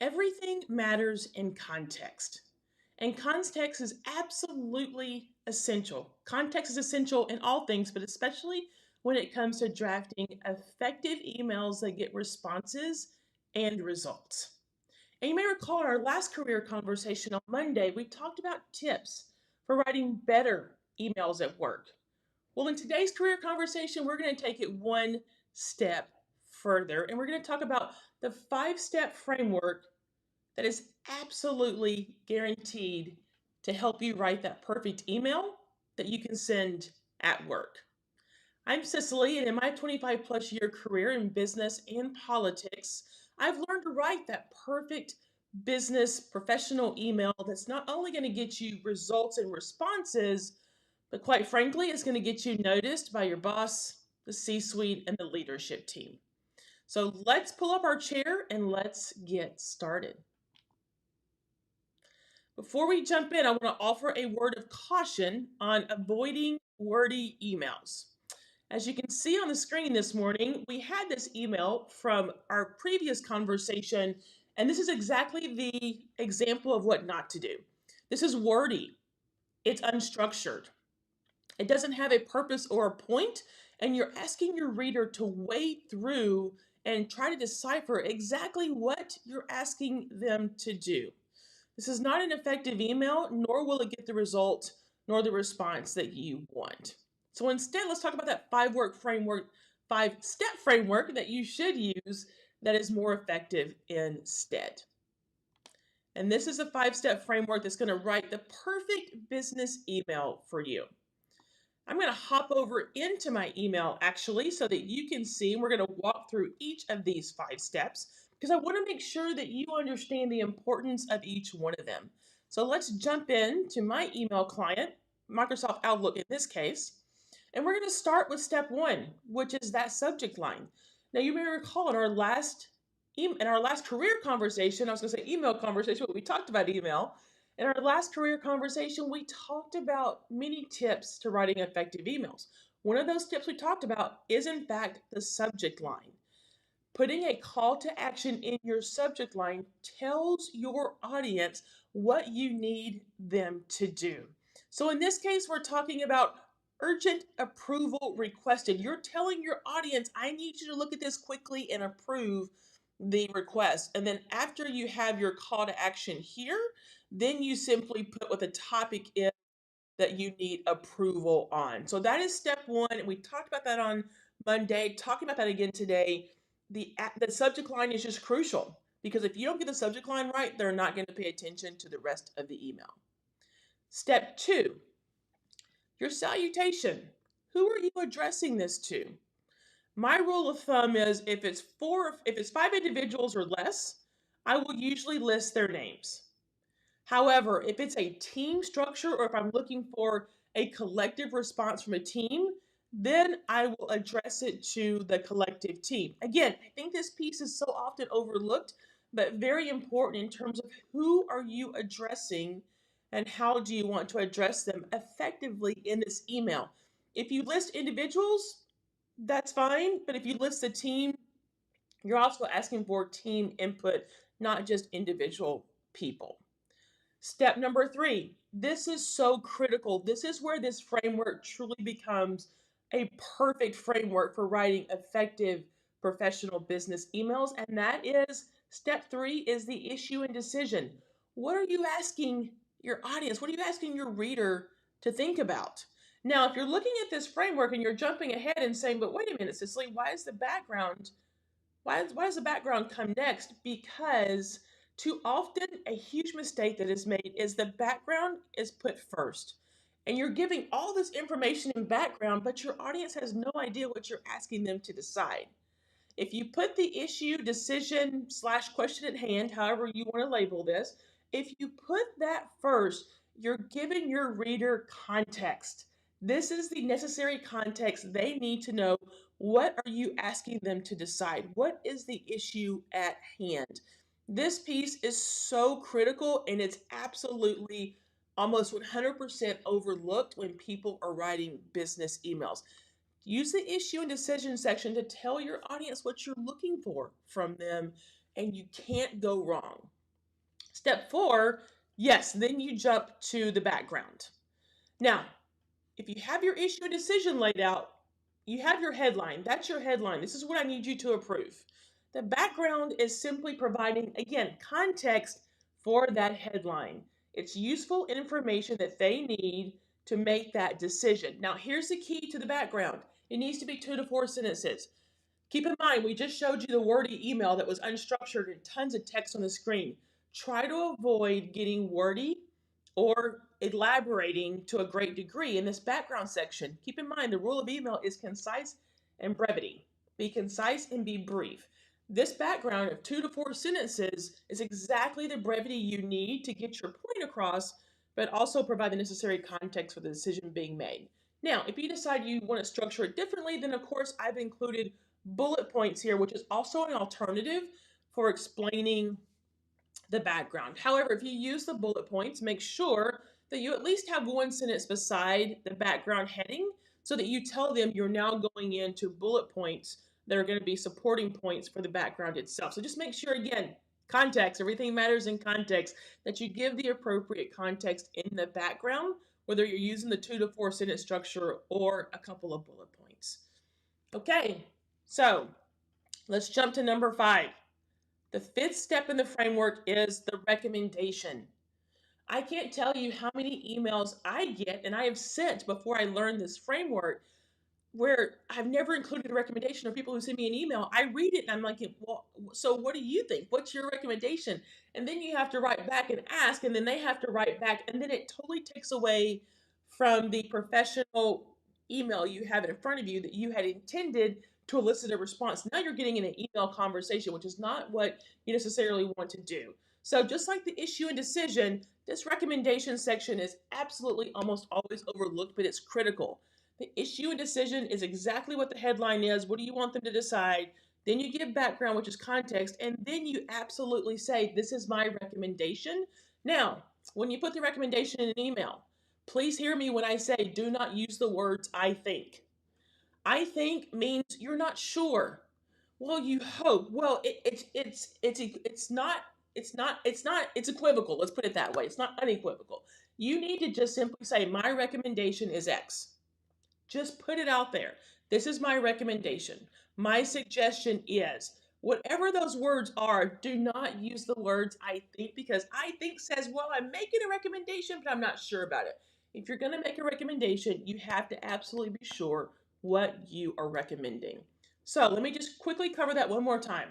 Everything matters in context. And context is absolutely essential. Context is essential in all things, but especially when it comes to drafting effective emails that get responses and results. And you may recall in our last career conversation on Monday, we talked about tips for writing better emails at work. Well, in today's career conversation, we're going to take it one step further and we're going to talk about the 5 step framework that is absolutely guaranteed to help you write that perfect email that you can send at work. I'm Cicely, and in my 25 plus year career in business and politics, I've learned to write that perfect business professional email that's not only going to get you results and responses, but quite frankly, it's going to get you noticed by your boss, the C suite, and the leadership team. So let's pull up our chair and let's get started. Before we jump in, I want to offer a word of caution on avoiding wordy emails. As you can see on the screen this morning, we had this email from our previous conversation, and this is exactly the example of what not to do. This is wordy, it's unstructured, it doesn't have a purpose or a point, and you're asking your reader to wade through and try to decipher exactly what you're asking them to do. This is not an effective email, nor will it get the result nor the response that you want. So instead, let's talk about that 5-step framework that you should use that is more effective instead. And this is a 5-step framework that's going to write the perfect business email for you. I'm going to hop over into my email actually so that you can see. We're going to walk through each of these 5 steps because I want to make sure that you understand the importance of each one of them. So let's jump into my email client, Microsoft Outlook in this case, and we're going to start with step 1, which is that subject line. Now you may recall in our last career conversation, I was going to say email conversation, but we talked about email. In our last career conversation, we talked about many tips to writing effective emails. One of those tips we talked about is, in fact, the subject line. Putting a call to action in your subject line tells your audience what you need them to do. So in this case, we're talking about urgent approval requested. You're telling your audience, I need you to look at this quickly and approve the request. And then after you have your call to action here, then you simply put what the topic is that you need approval on. So that is step 1. And we talked about that on Monday, talking about that again today. The subject line is just crucial because if you don't get the subject line right, they're not going to pay attention to the rest of the email. Step 2, your salutation. Who are you addressing this to? My rule of thumb is if it's 5 individuals or less, I will usually list their names. However, if it's a team structure or if I'm looking for a collective response from a team, then I will address it to the collective team. Again, I think this piece is so often overlooked, but very important in terms of who are you addressing and how do you want to address them effectively in this email. If you list individuals, that's fine, but if you list the team, you're also asking for team input, not just individual people. Step number 3, this is so critical. This is where this framework truly becomes a perfect framework for writing effective professional business emails. And that is step 3 is the issue and decision. What are you asking your audience? What are you asking your reader to think about? Now, if you're looking at this framework and you're jumping ahead and saying, but wait a minute, Cicely, why does the background come next? Because too often, a huge mistake that is made is the background is put first. And you're giving all this information in background, but your audience has no idea what you're asking them to decide. If you put the issue, decision, / question at hand, however you want to label this, if you put that first, you're giving your reader context. This is the necessary context they need to know. What are you asking them to decide? What is the issue at hand? This piece is so critical and it's absolutely almost 100% overlooked when people are writing business emails. Use the issue and decision section to tell your audience what you're looking for from them, and you can't go wrong. Step 4, yes, then you jump to the background. Now, if you have your issue and decision laid out, you have your headline. That's your headline. This is what I need you to approve. The background is simply providing, again, context for that headline. It's useful information that they need to make that decision. Now, here's the key to the background. It needs to be 2 to 4 sentences. Keep in mind, we just showed you the wordy email that was unstructured and tons of text on the screen. Try to avoid getting wordy or elaborating to a great degree in this background section. Keep in mind, the rule of email is concise and brevity. Be concise and be brief. This background of 2 to 4 sentences is exactly the brevity you need to get your point across, but also provide the necessary context for the decision being made. Now, if you decide you want to structure it differently, then of course I've included bullet points here, which is also an alternative for explaining the background. However, if you use the bullet points, make sure that you at least have one sentence beside the background heading so that you tell them you're now going into bullet points that are going to be supporting points for the background itself. So just make sure, again, context, everything matters in context, that you give the appropriate context in the background, whether you're using the 2 to 4 sentence structure or a couple of bullet points. Okay, so let's jump to number 5. The 5th step in the framework is the recommendation. I can't tell you how many emails I get and I have sent before I learned this framework where I've never included a recommendation, or people who send me an email. I read it and I'm like, well, so what do you think? What's your recommendation? And then you have to write back and ask, and then they have to write back, and then it totally takes away from the professional email you have in front of you that you had intended to elicit a response. Now you're getting in an email conversation, which is not what you necessarily want to do. So just like the issue and decision, this recommendation section is absolutely almost always overlooked, but it's critical. The issue and decision is exactly what the headline is. What do you want them to decide? Then you give background, which is context, and then you absolutely say, this is my recommendation. Now, when you put the recommendation in an email, please hear me when I say do not use the words I think. I think means you're not sure. Well, you hope. Well, it's equivocal. Let's put it that way. It's not unequivocal. You need to just simply say my recommendation is X. Just put it out there. This is my recommendation. My suggestion is, whatever those words are, do not use the words I think, because I think says, well, I'm making a recommendation, but I'm not sure about it. If you're going to make a recommendation, you have to absolutely be sure what you are recommending. So let me just quickly cover that one more time.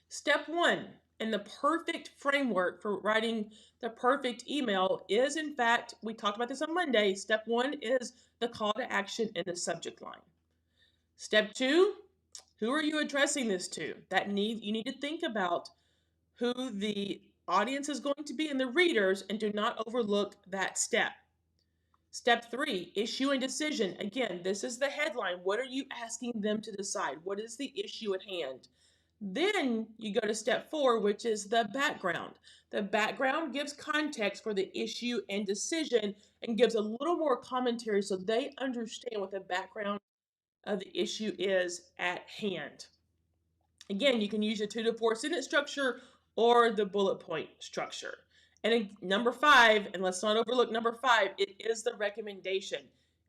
Step 1 in the perfect framework for writing the perfect email is, in fact, we talked about this on Monday. Step 1 is the call to action in the subject line. Step 2, who are you addressing this to? You need to think about who the audience is going to be and the readers, and do not overlook that step. Step 3, issue and decision. Again, this is the headline. What are you asking them to decide? What is the issue at hand? Then you go to step 4, which is the background. The background gives context for the issue and decision and gives a little more commentary so they understand what the background of the issue is at hand. Again, you can use your 2 to 4 sentence structure or the bullet point structure. And number 5, and let's not overlook number 5, it is the recommendation.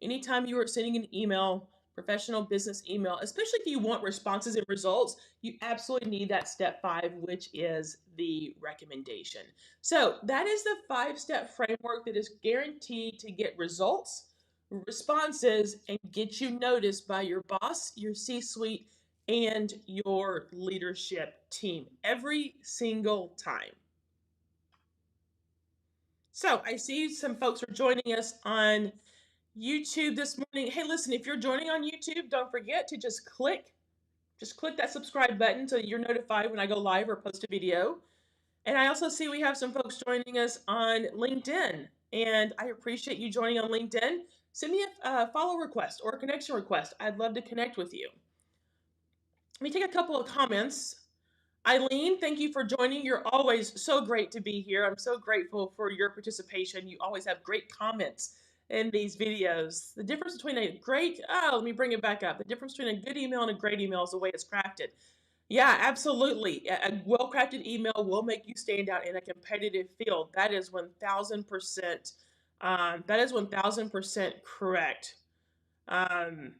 Anytime you are sending an email, professional business email, especially if you want responses and results, you absolutely need that step 5, which is the recommendation. So that is the 5-step framework that is guaranteed to get results, responses, and get you noticed by your boss, your C-suite, and your leadership team every single time. So I see some folks are joining us on YouTube this morning. Hey, listen, if you're joining on YouTube, don't forget to just click that subscribe button so you're notified when I go live or post a video. And I also see we have some folks joining us on LinkedIn, and I appreciate you joining on LinkedIn. Send me a follow request or a connection request. I'd love to connect with you. Let me take a couple of comments. Eileen, thank you for joining. You're always so great to be here. I'm so grateful for your participation. You always have great comments in these videos. The difference between let me bring it back up. The difference between a good email and a great email is the way it's crafted. Yeah, absolutely. A well-crafted email will make you stand out in a competitive field. That is 1000%. That is 1000% correct. Um,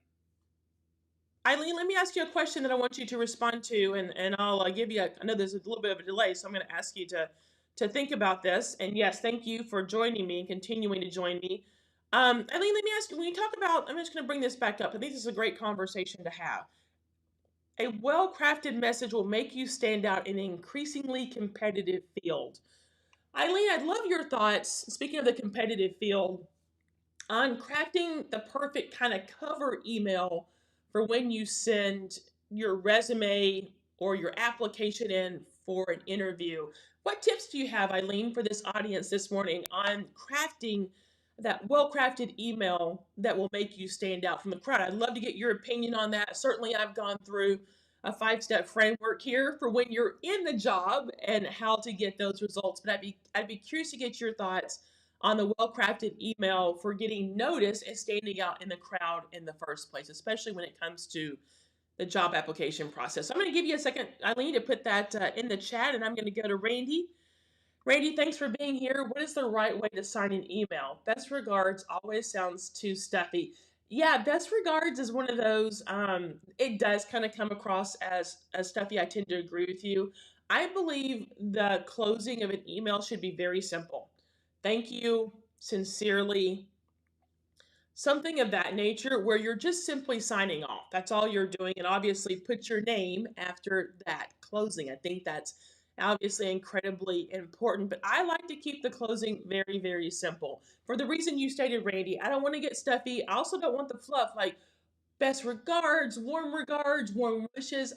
Eileen, let me ask you a question that I want you to respond to, and I'll give you. I know there's a little bit of a delay, so I'm going to ask you to think about this. And yes, thank you for joining me and continuing to join me. Eileen, let me ask you. When you talk about, I'm just going to bring this back up. I think this is a great conversation to have. A well-crafted message will make you stand out in an increasingly competitive field. Eileen, I'd love your thoughts. Speaking of the competitive field, on crafting the perfect kind of cover email for when you send your resume or your application in for an interview. What tips do you have, Eileen, for this audience this morning on crafting that well crafted email that will make you stand out from the crowd? I'd love to get your opinion on that. Certainly, I've gone through a 5 step framework here for when you're in the job and how to get those results. But I'd be curious to get your thoughts on the well-crafted email for getting noticed and standing out in the crowd in the first place, especially when it comes to the job application process. So I'm going to give you a second, Eileen, to put that in the chat, and I'm going to go to Randy. Randy, thanks for being here. What is the right way to sign an email? Best regards always sounds too stuffy. Yeah, best regards is one of those. It does kind of come across as stuffy. I tend to agree with you. I believe the closing of an email should be very simple. Thank you, sincerely, something of that nature where you're just simply signing off. That's all you're doing. And obviously, put your name after that closing. I think that's obviously incredibly important. But I like to keep the closing very, very simple. For the reason you stated, Randy, I don't want to get stuffy. I also don't want the fluff like best regards, warm wishes.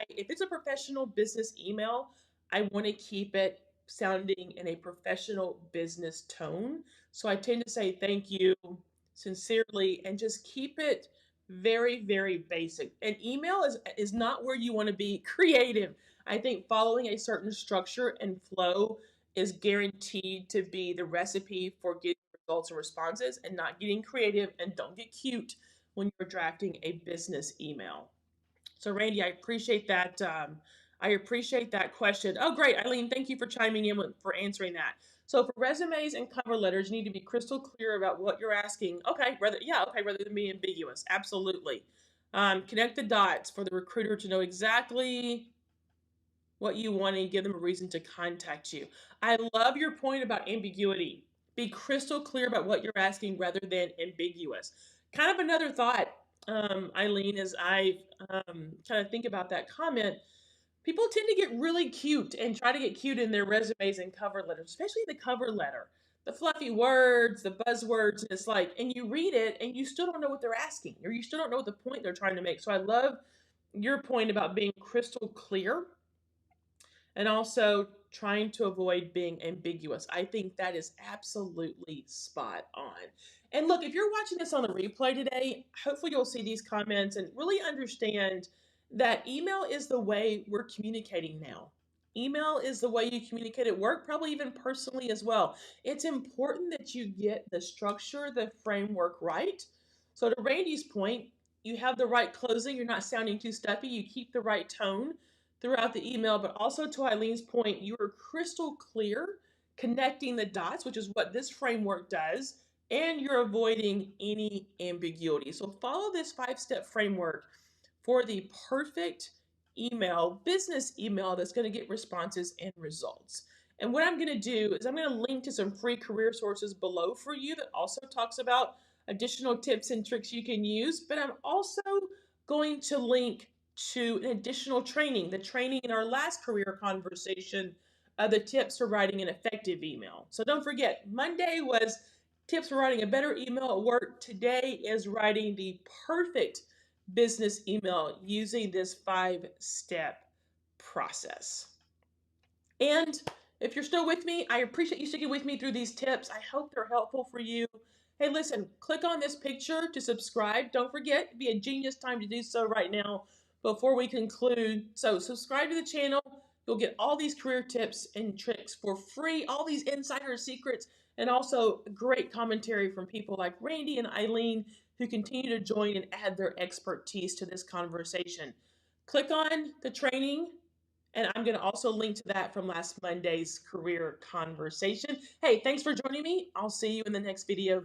If it's a professional business email, I want to keep it sounding in a professional business tone. So I tend to say thank you sincerely and just keep it very, very basic. An email is not where you want to be creative. I think following a certain structure and flow is guaranteed to be the recipe for getting results and responses and not getting creative, and don't get cute when you're drafting a business email. So, Randy, I appreciate that. I appreciate that question. Oh, great, Eileen, thank you for chiming in for answering that. So, for resumes and cover letters, you need to be crystal clear about what you're asking. Okay, rather than be ambiguous. Absolutely. Connect the dots for the recruiter to know exactly what you want and give them a reason to contact you. I love your point about ambiguity. Be crystal clear about what you're asking rather than ambiguous. Kind of another thought, Eileen, as I kind of think about that comment, people tend to get really cute and try to get cute in their resumes and cover letters, especially the cover letter. The fluffy words, the buzzwords, and it's like, and you read it and you still don't know what they're asking, or you still don't know what the point they're trying to make. So I love your point about being crystal clear and also trying to avoid being ambiguous. I think that is absolutely spot on. And look, if you're watching this on the replay today, hopefully you'll see these comments and really understand that email is the way we're communicating now. Email is the way you communicate at work, probably even personally as well. It's important that you get the structure, the framework right. So, to Randy's point, you have the right closing, you're not sounding too stuffy, you keep the right tone throughout the email, but also to Eileen's point, you are crystal clear, connecting the dots, which is what this framework does, and you're avoiding any ambiguity. So follow this 5 step framework for the perfect email, business email that's going to get responses and results. And what I'm going to do is I'm going to link to some free career sources below for you that also talks about additional tips and tricks you can use, but I'm also going to link to an additional training, the training in our last career conversation, the tips for writing an effective email. So don't forget, Monday was tips for writing a better email at work. Today is writing the perfect business email using this 5 step process. And if you're still with me, I appreciate you sticking with me through these tips. I hope they're helpful for you. Hey, listen, click on this picture to subscribe. Don't forget, it'd be a genius time to do so right now before we conclude. So subscribe to the channel. You'll get all these career tips and tricks for free, all these insider secrets, and also great commentary from people like Randy and Eileen who continue to join and add their expertise to this conversation. Click on the training, and I'm going to also link to that from last Monday's career conversation. Hey, thanks for joining me. I'll see you in the next video.